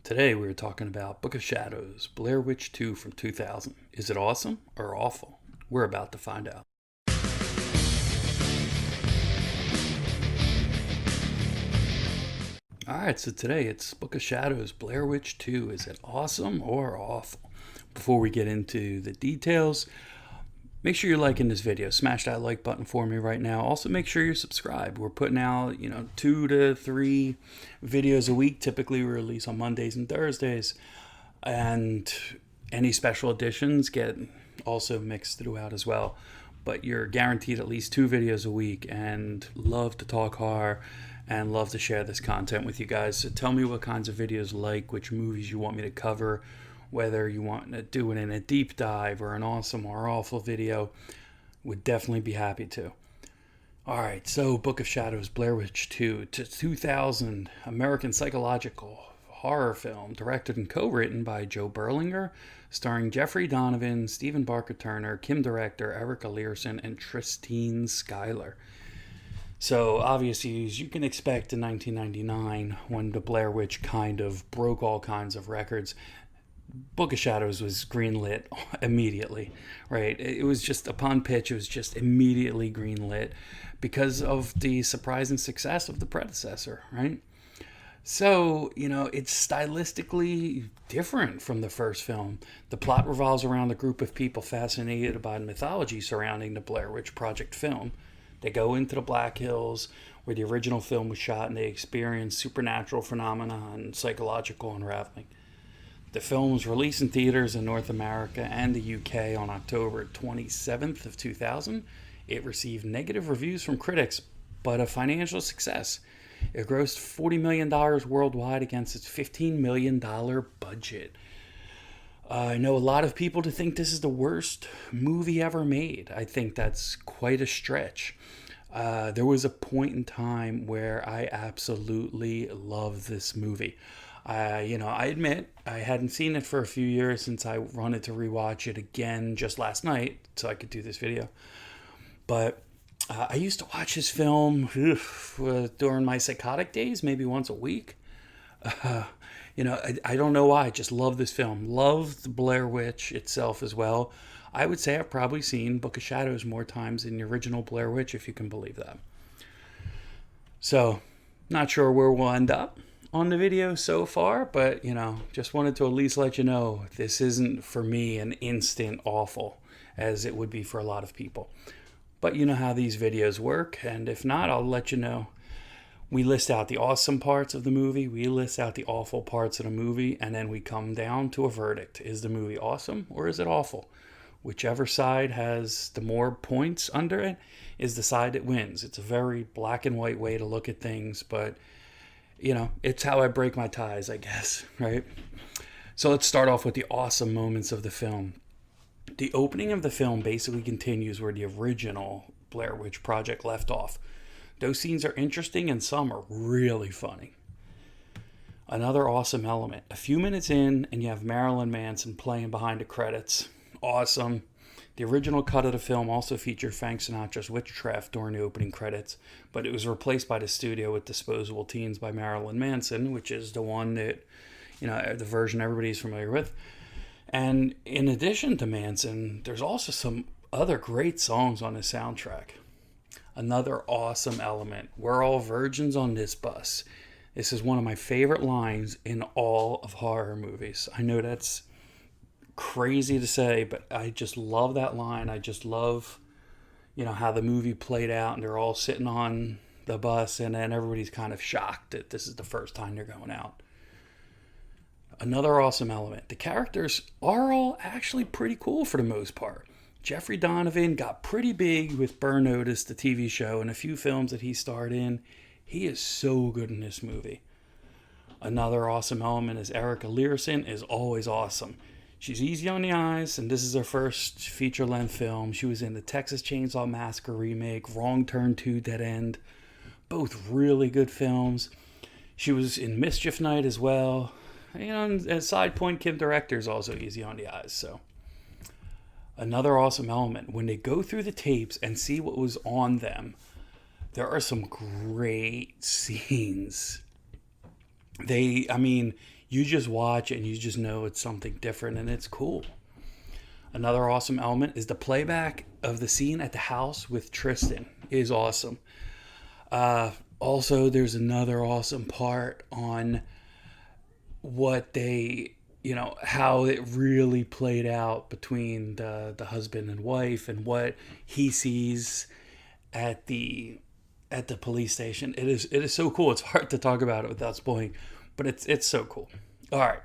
Today we were talking about Book of Shadows, Blair Witch 2 from 2000. Is it awesome or awful? We're about to find out. Alright, so today it's Book of Shadows, Blair Witch 2. Is it awesome or awful? Before we get into the details, make sure you're liking this video. Smash that like button for me right now. Also, make sure you're subscribed. We're putting out, 2 to 3 videos a week. Typically, we release on Mondays and Thursdays. And any special editions get also mixed throughout as well. But you're guaranteed at least 2 videos a week. And love to talk horror and love to share this content with you guys. So tell me what kinds of videos you like, which movies you want me to cover, whether you want to do it in a deep dive or an awesome or awful video. Would definitely be happy to. Alright, so Book of Shadows, Blair Witch 2, 2000 American psychological horror film, directed and co-written by Joe Berlinger, starring Jeffrey Donovan, Stephen Barker Turner, Kim Director, Erica Leerhsen, and Tristine Skyler. So obviously, as you can expect in 1999, when the Blair Witch kind of broke all kinds of records, Book of Shadows was greenlit immediately, right? It was just, upon pitch, it was just immediately greenlit because of the surprising success of the predecessor, right? So, it's stylistically different from the first film. The plot revolves around a group of people fascinated by the mythology surrounding the Blair Witch Project film. They go into the Black Hills, where the original film was shot, and they experience supernatural phenomena and psychological unraveling. The film was released in theaters in North America and the UK on October 27th of 2000. It received negative reviews from critics, but a financial success. It grossed $40 million worldwide against its $15 million budget. I know a lot of people to think this is the worst movie ever made. I think that's quite a stretch. There was a point in time where I absolutely loved this movie. I admit I hadn't seen it for a few years since I wanted to rewatch it again just last night so I could do this video. But I used to watch this film during my psychotic days, maybe once a week. I don't know why. I just love this film. Love the Blair Witch itself as well. I would say I've probably seen Book of Shadows more times than the original Blair Witch, if you can believe that. So, not sure where we'll end up on the video so far, but, just wanted to at least let you know this isn't, for me, an instant awful, as it would be for a lot of people. But you know how these videos work, and if not, I'll let you know. We list out the awesome parts of the movie, we list out the awful parts of the movie, and then we come down to a verdict. Is the movie awesome or is it awful? Whichever side has the more points under it is the side that wins. It's a very black and white way to look at things, but, it's how I break my ties, I guess, right? So let's start off with the awesome moments of the film. The opening of the film basically continues where the original Blair Witch Project left off. Those scenes are interesting and some are really funny. Another awesome element. A few minutes in and you have Marilyn Manson playing behind the credits. Awesome. The original cut of the film also featured Frank Sinatra's Witchcraft during the opening credits, but it was replaced by the studio with Disposable Teens by Marilyn Manson, which is the one that, the version everybody's familiar with. And in addition to Manson, there's also some other great songs on the soundtrack. Another awesome element. We're all virgins on this bus. This is one of my favorite lines in all of horror movies. I know that's crazy to say, but I just love that line. I just love, how the movie played out and they're all sitting on the bus and then everybody's kind of shocked that this is the first time they're going out. Another awesome element. The characters are all actually pretty cool for the most part. Jeffrey Donovan got pretty big with Burn Notice, the TV show, and a few films that he starred in. He is so good in this movie. Another awesome element is Erica Leerhsen is always awesome. She's easy on the eyes, and this is her first feature-length film. She was in the Texas Chainsaw Massacre remake, Wrong Turn 2, Dead End. Both really good films. She was in Mischief Night as well. And as side point, Kim Director is also easy on the eyes, so. Another awesome element, when they go through the tapes and see what was on them, there are some great scenes. You just watch and you just know it's something different, and it's cool. Another awesome element is the playback of the scene at the house with Tristine is awesome. Also, there's another awesome part on what they, how it really played out between the husband and wife, and what he sees at the police station. It is so cool. It's hard to talk about it without spoiling, but it's so cool. All right,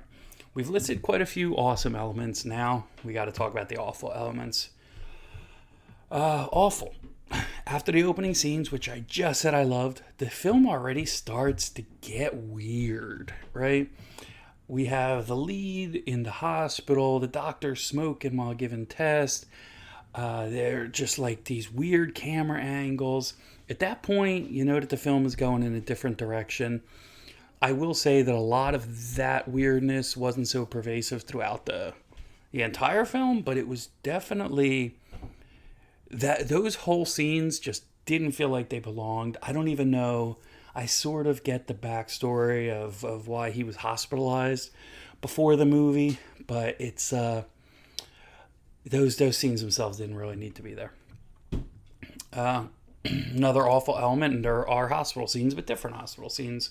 we've listed quite a few awesome elements. Now we got to talk about the awful elements. Awful. After the opening scenes, which I just said I loved, the film already starts to get weird, right? We have the lead in the hospital, the doctor smoking while giving tests. They're just like these weird camera angles. At that point, you know that the film is going in a different direction. I will say that a lot of that weirdness wasn't so pervasive throughout the entire film, but it was definitely that those whole scenes just didn't feel like they belonged. I don't even know. I sort of get the backstory of why he was hospitalized before the movie, but it's those scenes themselves didn't really need to be there. Another awful element, and there are hospital scenes, but different hospital scenes.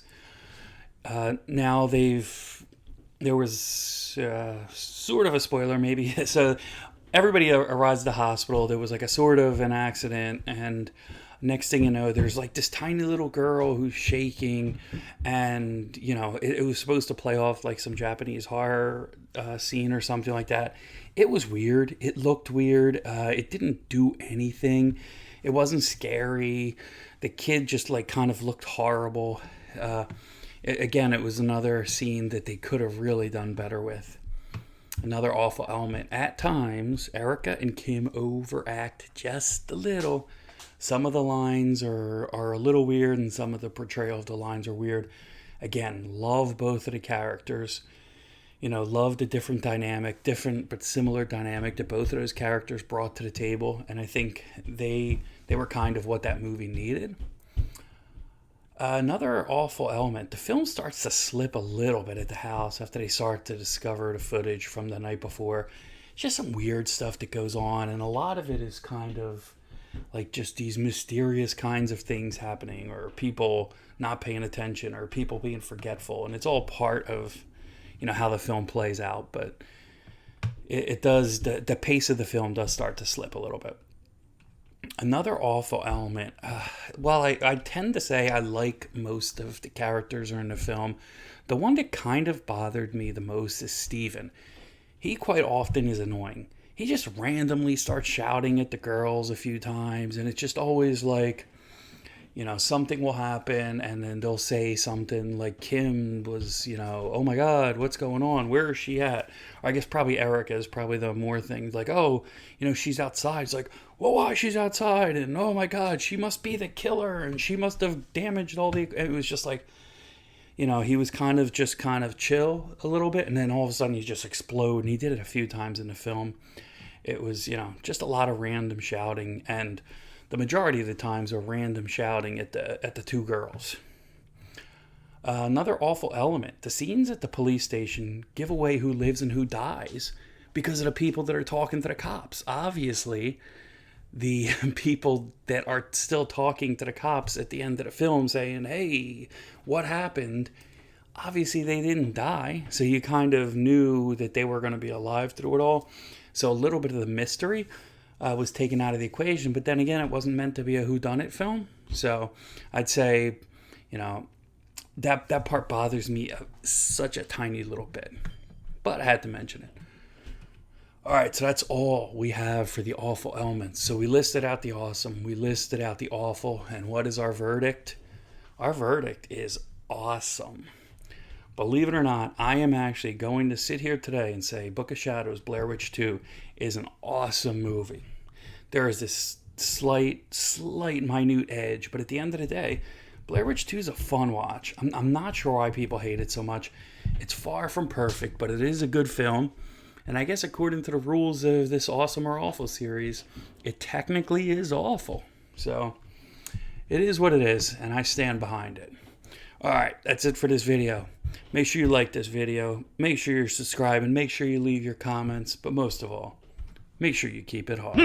Now there was sort of a spoiler maybe. So everybody arrives at the hospital. There was like a sort of an accident, and next thing you know, there's like this tiny little girl who's shaking, and it was supposed to play off like some Japanese horror scene or something like that. It was weird. It looked weird. It didn't do anything. It wasn't scary. The kid just like kind of looked horrible. Again, it was another scene that they could have really done better with. Another awful element. At times, Erica and Kim overact just a little. Some of the lines are a little weird, and some of the portrayal of the lines are weird. Again, love both of the characters. Love the different but similar dynamic that both of those characters brought to the table. And I think they were kind of what that movie needed. Another awful element, the film starts to slip a little bit at the house after they start to discover the footage from the night before. Just some weird stuff that goes on, and a lot of it is kind of like just these mysterious kinds of things happening, or people not paying attention, or people being forgetful, and it's all part of how the film plays out. But it does, the pace of the film does start to slip a little bit. Another awful element, well, I tend to say I like most of the characters are in the film. The one that kind of bothered me the most is Steven. He quite often is annoying. He just randomly starts shouting at the girls a few times, and it's just always like, something will happen, and then they'll say something like Kim was, oh my God, what's going on? Where is she at? Or I guess probably Erica is probably the more things like, oh, she's outside. It's like, well, why she's outside? And oh my God, she must be the killer, and she must have damaged all the. It was just like, he was kind of chill a little bit, and then all of a sudden he just explode, and he did it a few times in the film. It was, just a lot of random shouting, and the majority of the times are random shouting at the two girls. Another awful element, the scenes at the police station give away who lives and who dies because of the people that are talking to the cops. Obviously, the people that are still talking to the cops at the end of the film saying, hey, what happened? Obviously, they didn't die, so you kind of knew that they were going to be alive through it all. So a little bit of the mystery was taken out of the equation, but then again, it wasn't meant to be a whodunit film. So I'd say, that part bothers me such a tiny little bit, but I had to mention it. All right, so that's all we have for the awful elements. So we listed out the awesome, we listed out the awful, and what is our verdict? Our verdict is awesome. Believe it or not, I am actually going to sit here today and say Book of Shadows, Blair Witch 2 is an awesome movie. There is this slight minute edge, but at the end of the day, Blair Witch 2 is a fun watch. I'm not sure why people hate it so much. It's far from perfect, but it is a good film. And I guess according to the rules of this awesome or awful series, it technically is awful. So it is what it is, and I stand behind it. All right, that's it for this video. Make sure you like this video. Make sure you're subscribing. Make sure you leave your comments. But most of all, make sure you keep it hard.